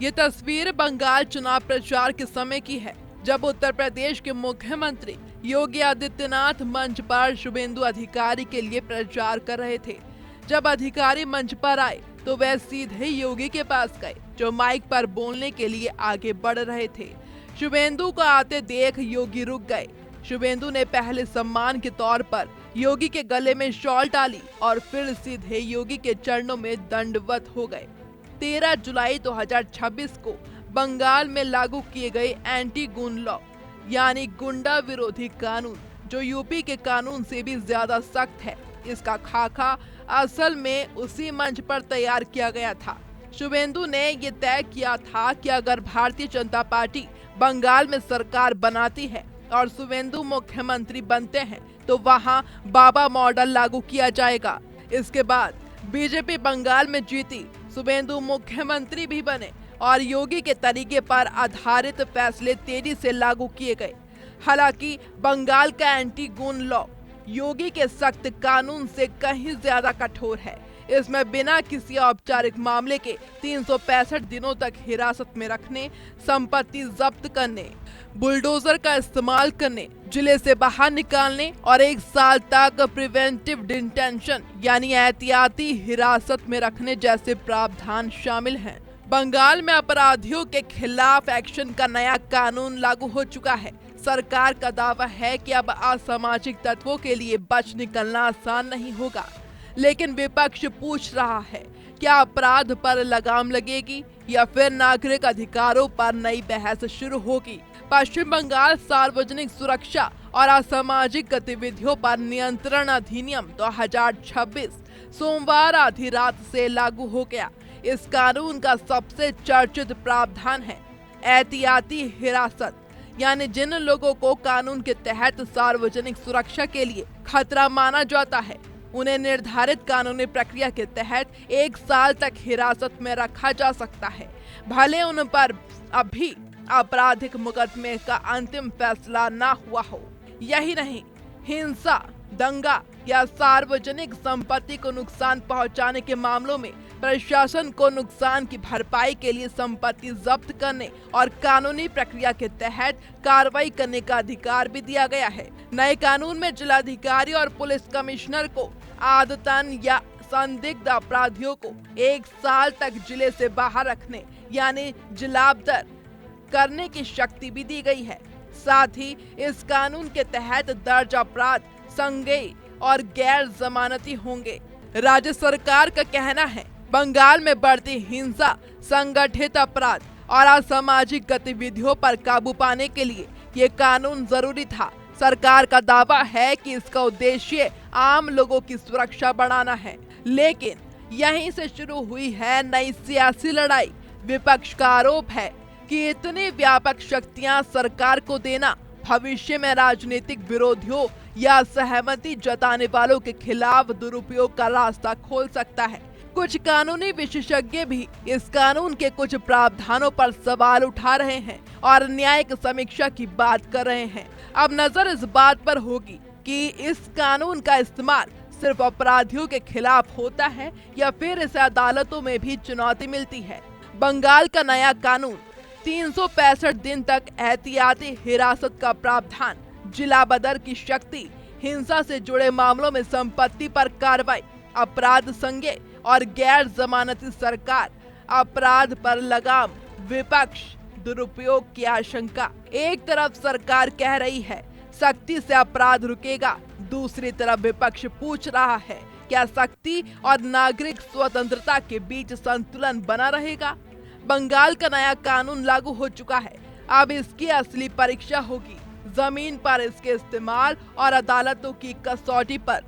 ये तस्वीर बंगाल चुनाव प्रचार के समय की है, जब उत्तर प्रदेश के मुख्यमंत्री योगी आदित्यनाथ मंच पर शुभेंदु अधिकारी के लिए प्रचार कर रहे थे। जब अधिकारी मंच पर आए तो वह सीधे योगी के पास गए, जो माइक पर बोलने के लिए आगे बढ़ रहे थे। शुभेंदु को आते देख योगी रुक गए। शुभेंदु ने पहले सम्मान के तौर पर योगी के गले में शॉल डाली और फिर सीधे योगी के चरणों में दंडवत हो गए। 13 जुलाई 2026 को बंगाल में लागू किए गए एंटी गून लॉ यानी गुंडा विरोधी कानून, जो यूपी के कानून से भी ज्यादा सख्त है, इसका खाका असल में उसी मंच पर तैयार किया गया था। शुभेंदु ने ये तय किया था कि अगर भारतीय जनता पार्टी बंगाल में सरकार बनाती है और शुभेंदु मुख्यमंत्री बनते हैं तो वहां बाबा मॉडल लागू किया जाएगा। इसके बाद बीजेपी बंगाल में जीती, शुभेंदु मुख्यमंत्री भी बने और योगी के तरीके पर आधारित फैसले तेजी से लागू किए गए। हालांकि बंगाल का एंटी गून लॉ योगी के सख्त कानून से कहीं ज्यादा कठोर है। इसमें बिना किसी औपचारिक मामले के 365 दिनों तक हिरासत में रखने, संपत्ति जब्त करने, बुलडोजर का इस्तेमाल करने, जिले से बाहर निकालने और 1 साल तक प्रिवेंटिव डिटेंशन यानी एहतियाती हिरासत में रखने जैसे प्रावधान शामिल हैं। बंगाल में अपराधियों के खिलाफ एक्शन का नया कानून लागू हो चुका है। सरकार का दावा है कि अब असामाजिक तत्वों के लिए बच निकलना आसान नहीं होगा, लेकिन विपक्ष पूछ रहा है, क्या अपराध पर लगाम लगेगी या फिर नागरिक अधिकारों पर नई बहस शुरू होगी? पश्चिम बंगाल सार्वजनिक सुरक्षा और असामाजिक गतिविधियों पर नियंत्रण अधिनियम 2026 सोमवार आधी रात से लागू हो गया। इस कानून का सबसे चर्चित प्रावधान है एहतियाती हिरासत, यानी जिन लोगों को कानून के तहत सार्वजनिक सुरक्षा के लिए खतरा माना जाता है, उन्हें निर्धारित कानूनी प्रक्रिया के तहत 1 साल तक हिरासत में रखा जा सकता है, भले उन पर अभी आपराधिक मुकदमे का अंतिम फैसला ना हुआ हो। यही नहीं, हिंसा, दंगा या सार्वजनिक संपत्ति को नुकसान पहुंचाने के मामलों में प्रशासन को नुकसान की भरपाई के लिए संपत्ति जब्त करने और कानूनी प्रक्रिया के तहत कार्रवाई करने का अधिकार भी दिया गया है। नए कानून में जिलाधिकारी और पुलिस कमिश्नर को आदतन या संदिग्ध अपराधियों को 1 साल तक जिले से बाहर रखने यानी जिलाबदर करने की शक्ति भी दी गई है। साथ ही इस कानून के तहत दर्ज अपराध संज्ञेय और गैर जमानती होंगे। राज्य सरकार का कहना है, बंगाल में बढ़ती हिंसा, संगठित अपराध और असामाजिक गतिविधियों पर काबू पाने के लिए ये कानून जरूरी था। सरकार का दावा है कि इसका उद्देश्य आम लोगों की सुरक्षा बढ़ाना है, लेकिन यहीं से शुरू हुई है नई सियासी लड़ाई। विपक्ष का आरोप है कि इतनी व्यापक शक्तियां सरकार को देना भविष्य में राजनीतिक विरोधियों या सहमति जताने वालों के खिलाफ दुरुपयोग का रास्ता खोल सकता है। कुछ कानूनी विशेषज्ञ भी इस कानून के कुछ प्रावधानों पर सवाल उठा रहे हैं और न्यायिक समीक्षा की बात कर रहे हैं। अब नजर इस बात पर होगी कि इस कानून का इस्तेमाल सिर्फ अपराधियों के खिलाफ होता है या फिर इसे अदालतों में भी चुनौती मिलती है। बंगाल का नया कानून 365 दिन तक एहतियाती हिरासत का प्रावधान, जिला बदर की शक्ति, हिंसा से जुड़े मामलों में संपत्ति पर कार्रवाई, अपराध संज्ञेय और गैर जमानती सरकार, अपराध पर लगाम, विपक्ष दुरुपयोग की आशंका। एक तरफ सरकार कह रही है सख्ती से अपराध रुकेगा, दूसरी तरफ विपक्ष पूछ रहा है क्या सख्ती और नागरिक स्वतंत्रता के बीच संतुलन बना रहेगा? बंगाल का नया कानून लागू हो चुका है, अब इसकी असली परीक्षा होगी जमीन पर इसके इस्तेमाल और अदालतों की कसौटी पर।